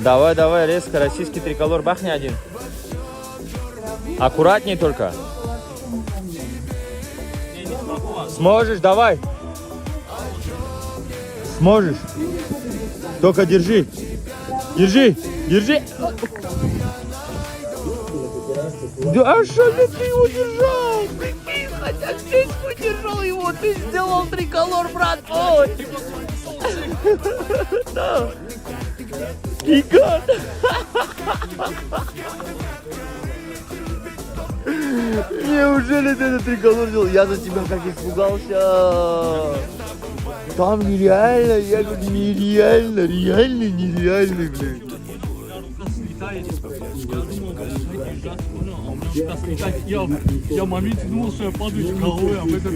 Давай, давай, резко, российский триколор, бахни один. Аккуратней только. Сможешь, давай. Сможешь. Только держи. Держи, держи. Да а что же ты его держал? Прикинь, хотя здесь удержал его. Ты сделал триколор, брат. Ой. Да. Гигант. Неужели ты этот триколор делал? Я за тебя как испугался. Там нереально, я говорю, нереально, реально нереально, блядь. Я в моменте думал, что я падаю головой об этот